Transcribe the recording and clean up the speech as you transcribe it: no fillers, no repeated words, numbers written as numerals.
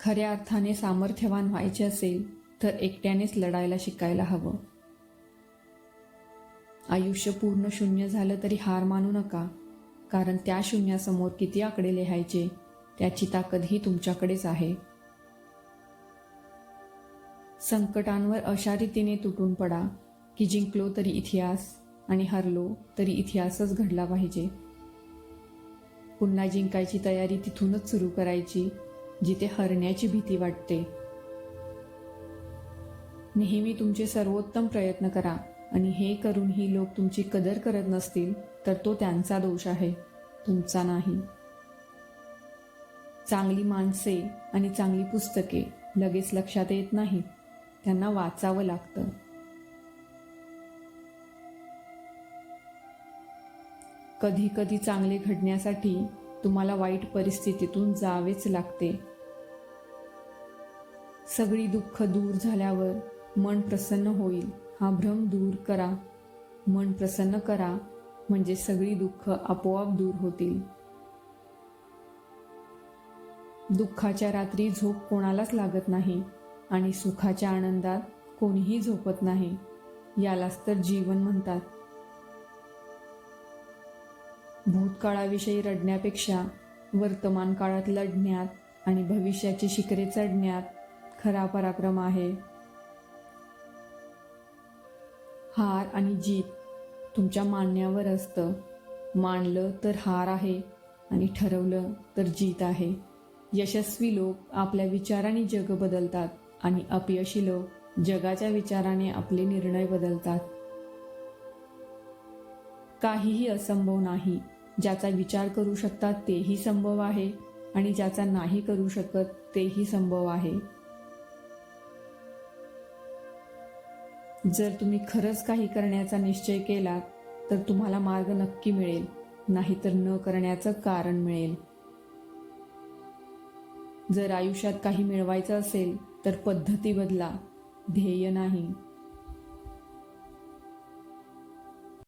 खऱ्या अर्थाने सामर्थ्यवान व्हायचे असेल तर एकट्यानेच लढायला शिकायला हवं. आयुष्य पूर्ण शून्य झालं तरी हार मानू नका, कारण त्या शून्यासमोर किती आकडे लिहायचे त्याची ताकदही तुमच्याकडेच आहे. संकटांवर अशा रीतीने तुटून पडा की जिंकलो तरी इतिहास आणि हरलो तरी इतिहासच घडला पाहिजे. पुन्हा जिंकायची तयारी तिथूनच सुरू करायची जिथे हरण्याची भीती वाटते. नेहमी तुमचे सर्वोत्तम प्रयत्न करा आणि हे करूनही लोक तुमची कदर करत नसतील तर तो त्यांचा दोष आहे, तुमचा नाही. चांगली माणसे आणि चांगली पुस्तके लगेच लक्षात येत नाहीत, त्यांना वाचावं लागतं. कधी कधी चांगले घडण्यासाठी तुम्हाला वाईट परिस्थितीतून जावेच लागते. सगळी दुःख दूर झाल्यावर मन प्रसन्न होईल हा भ्रम दूर करा. मन प्रसन्न करा म्हणजे सगळी दुःख आपोआप दूर होतील. दुःखाच्या रात्री झोप कोणालाच लागत नाही आणि सुखाच्या आनंदात कोणीही झोपत नाही. यालाच तर जीवन म्हणतात. भूतकाळाविषयी रडण्यापेक्षा वर्तमान काळात लढण्यात आणि भविष्याची शिखरे चढण्यात खरा पराक्रम आहे. हार आणि जीत तुमच्या मानण्यावर असतं. मानलं तर हार आहे आणि ठरवलं तर जीत आहे. यशस्वी लोक आपल्या विचारांनी जग बदलतात आणि अपयशी लोक जगाच्या विचाराने आपले निर्णय बदलतात. काहीही असंभव नाही. ज्याचा विचार करू शकतात तेही संभव आहे आणि ज्याचा नाही करू शकत तेही संभव आहे. जर तुम्ही खरंच काही करण्याचा निश्चय केला तर तुम्हाला मार्ग नक्की मिळेल, नाहीतर न करण्याचं कारण मिळेल. जर आयुष्यात काही मिळवायचं असेल तर पद्धती बदला, ध्येय नाही.